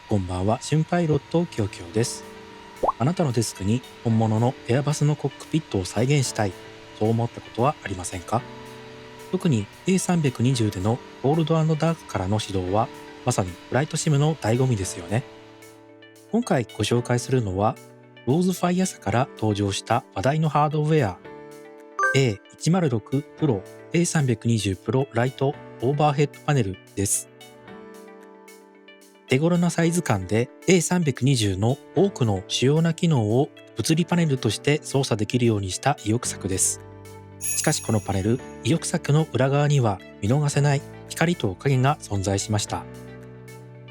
こんばんは、春パイロットキヨキヨです。あなたのデスクに本物のエアバスのコックピットを再現したい、そう思ったことはありませんか？特に A320 でのコールド&ダークからの始動は、まさにフライトシムの醍醐味ですよね。今回ご紹介するのは、ローズファイア社から登場した話題のハードウェア A106 Pro A320 Pro ライトオーバーヘッドパネルです。手頃なサイズ感で A320 の多くの主要な機能を物理パネルとして操作できるようにした意欲作です。しかしこのパネル、意欲作の裏側には見逃せない光と影が存在しました。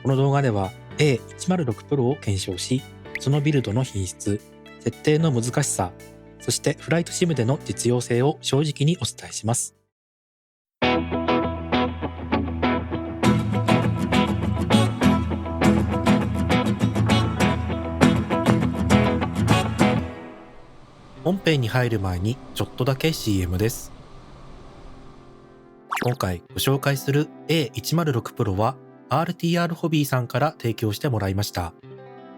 この動画では A106 Pro を検証し、そのビルドの品質、設定の難しさ、そしてフライトシムでの実用性を正直にお伝えします。本編に入る前にちょっとだけ CM です。今回ご紹介する A106 Pro は RTR ホビーさんから提供してもらいました。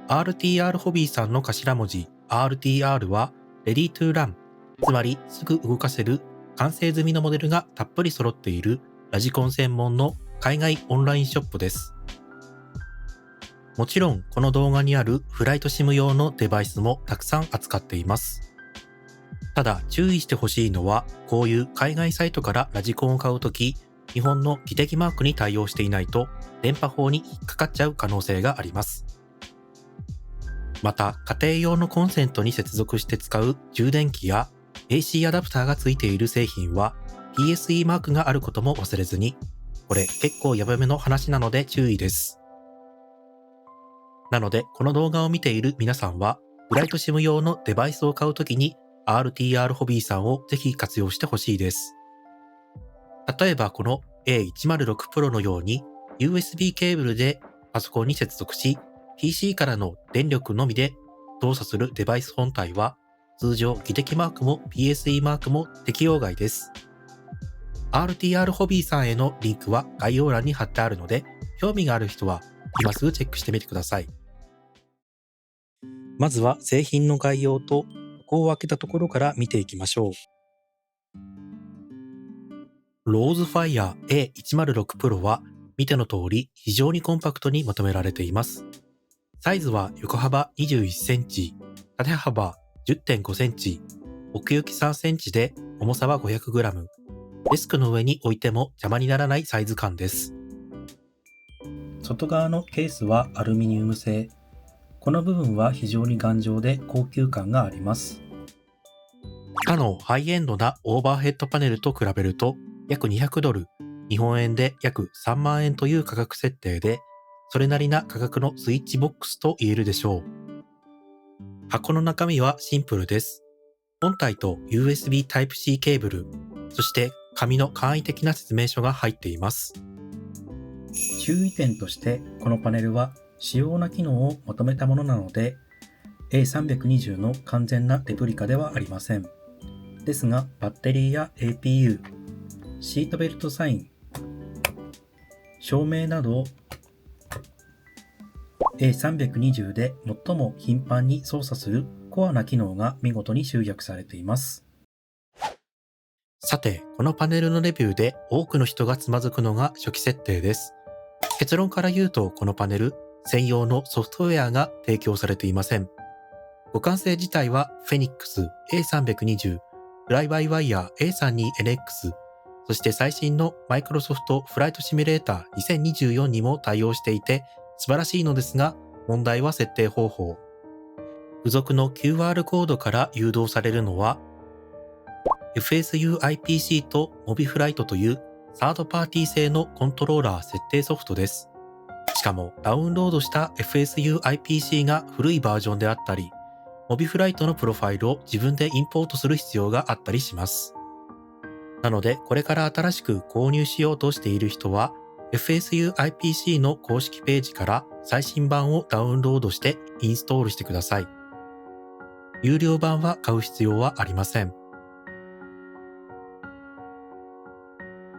RTR ホビーさんの頭文字 RTR は Ready to Run、つまりすぐ動かせる完成済みのモデルがたっぷり揃っているラジコン専門の海外オンラインショップです。もちろんこの動画にあるフライトシム用のデバイスもたくさん扱っています。ただ注意してほしいのは、こういう海外サイトからラジコンを買うとき、日本の技的マークに対応していないと電波法に引っかかっちゃう可能性があります。また家庭用のコンセントに接続して使う充電器や AC アダプターがついている製品は PSE マークがあることも忘れずに、これ結構ヤバめの話なので注意です。なのでこの動画を見ている皆さんは、フライトシム用のデバイスを買うときにRTR ホビーさんをぜひ活用してほしいです。例えばこの A106 Pro のように USB ケーブルでパソコンに接続し、PC からの電力のみで動作するデバイス本体は、通常技的マークも PSE マークも適用外です。RTR ホビーさんへのリンクは概要欄に貼ってあるので、興味がある人は今すぐチェックしてみてください。まずは製品の概要と箱を開けたところから見ていきましょう。ローズファイア A106 Pro は見ての通り非常にコンパクトにまとめられています。サイズは横幅21センチ、縦幅 10.5 センチ、奥行き3センチで重さは 500g。デスクの上に置いても邪魔にならないサイズ感です。外側のケースはアルミニウム製。この部分は非常に頑丈で高級感があります。他のハイエンドなオーバーヘッドパネルと比べると約$200、日本円で約3万円という価格設定で、それなりな価格のスイッチボックスと言えるでしょう。箱の中身はシンプルです。本体と USB Type-C ケーブル、そして紙の簡易的な説明書が入っています。注意点として、このパネルは主要な機能をまとめたものなので、A320 の完全なレプリカではありません。ですが、バッテリーや APU、シートベルトサイン、照明など A320 で最も頻繁に操作するコアな機能が見事に集約されています。さて、このパネルのレビューで多くの人がつまずくのが初期設定です。結論から言うと、このパネル、専用のソフトウェアが提供されていません。互換性自体は Phoenix A320、Fly-by-Wire A32NX、そして最新の Microsoft Flight Simulator 2024にも対応していて素晴らしいのですが、問題は設定方法。付属の QR コードから誘導されるのは FSU-IPC と MobiFlight というサードパーティー製のコントローラー設定ソフトです。しかもダウンロードした FSU-IPC が古いバージョンであったり、MobiFlight のプロファイルを自分でインポートする必要があったりします。なので、これから新しく購入しようとしている人は、FSU-IPC の公式ページから最新版をダウンロードしてインストールしてください。有料版は買う必要はありません。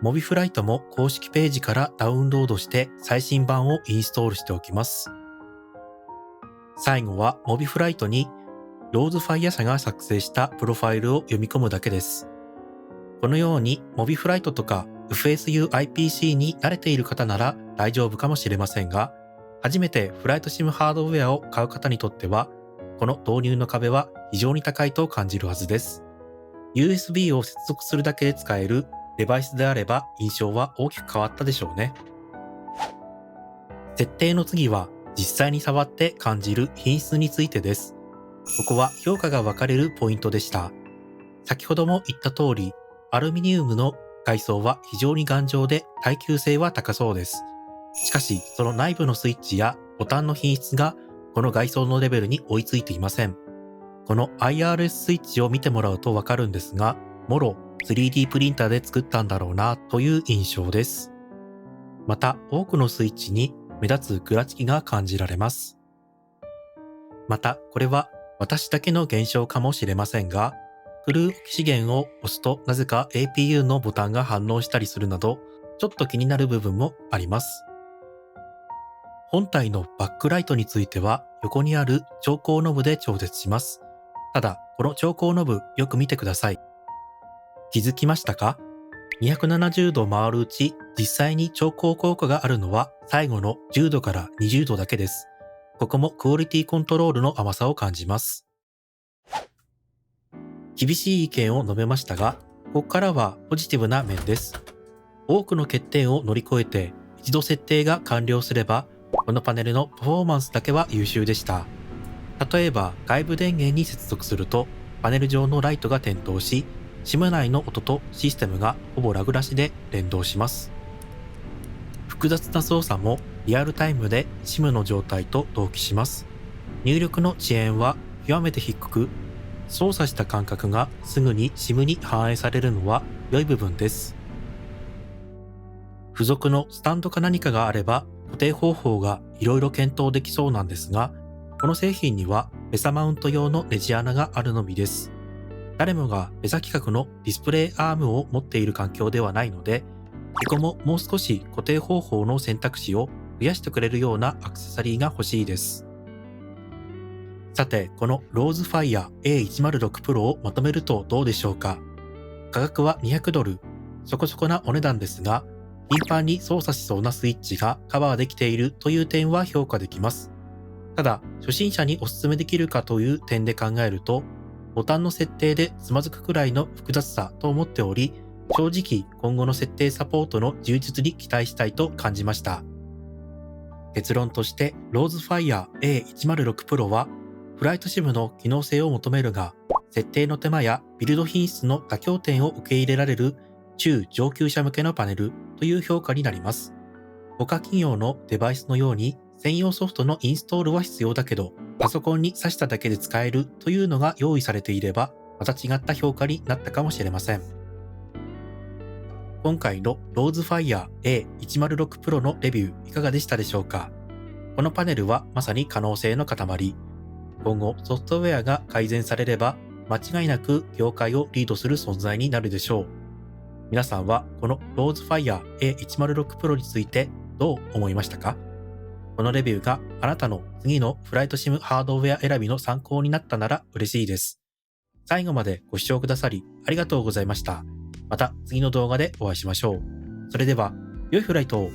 MobiFlight も公式ページからダウンロードして最新版をインストールしておきます。最後はモビフライトにローズファイア社が作成したプロファイルを読み込むだけです。このようにモビフライトとか FSU-IPC に慣れている方なら大丈夫かもしれませんが、初めてフライトシムハードウェアを買う方にとっては、この導入の壁は非常に高いと感じるはずです。USB を接続するだけで使えるデバイスであれば印象は大きく変わったでしょうね。設定の次は実際に触って感じる品質についてです。ここは評価が分かれるポイントでした。先ほども言った通り、アルミニウムの外装は非常に頑丈で耐久性は高そうです。しかし、その内部のスイッチやボタンの品質がこの外装のレベルに追いついていません。この IRS スイッチを見てもらうとわかるんですが、もろ 3D プリンターで作ったんだろうなという印象です。また、多くのスイッチに目立つぐらつきが感じられます。また、これは私だけの現象かもしれませんが、フルオキシゲンを押すとなぜか APU のボタンが反応したりするなど、ちょっと気になる部分もあります。本体のバックライトについては横にある調光ノブで調節します。ただ、この調光ノブよく見てください。気づきましたか？ 270 度回るうち実際に調光効果があるのは最後の10度から20度だけです。ここもクオリティコントロールの甘さを感じます。厳しい意見を述べましたが、ここからはポジティブな面です。多くの欠点を乗り越えて一度設定が完了すれば、このパネルのパフォーマンスだけは優秀でした。例えば外部電源に接続するとパネル上のライトが点灯し、SIM内の音とシステムがほぼラグなしで連動します。複雑な操作もリアルタイムで SIM の状態と同期します。入力の遅延は極めて低く、操作した感覚がすぐに SIM に反映されるのは良い部分です。付属のスタンドか何かがあれば固定方法がいろいろ検討できそうなんですが、この製品にはベサマウント用のネジ穴があるのみです。誰もがベサ規格のディスプレイアームを持っている環境ではないので、ここももう少し固定方法の選択肢を増やしてくれるようなアクセサリーが欲しいです。さて、このローズファイア A106 Pro をまとめるとどうでしょうか。価格は$200、そこそこなお値段ですが、頻繁に操作しそうなスイッチがカバーできているという点は評価できます。ただ、初心者にお勧めできるかという点で考えると、ボタンの設定でつまずくくらいの複雑さと思っており、正直今後の設定サポートの充実に期待したいと感じました。結論として、ローズファイア A106 Pro は、フライトシムの機能性を求めるが、設定の手間やビルド品質の妥協点を受け入れられる中上級者向けのパネルという評価になります。他企業のデバイスのように専用ソフトのインストールは必要だけど、パソコンに挿しただけで使えるというのが用意されていれば、また違った評価になったかもしれません。今回のローズファイヤー A106 Pro のレビューいかがでしたでしょうか。このパネルはまさに可能性の塊。今後ソフトウェアが改善されれば、間違いなく業界をリードする存在になるでしょう。皆さんはこのローズファイヤー A106 Pro についてどう思いましたか？このレビューがあなたの次のフライトシムハードウェア選びの参考になったなら嬉しいです。最後までご視聴くださりありがとうございました。また次の動画でお会いしましょう。それでは、良いフライトを。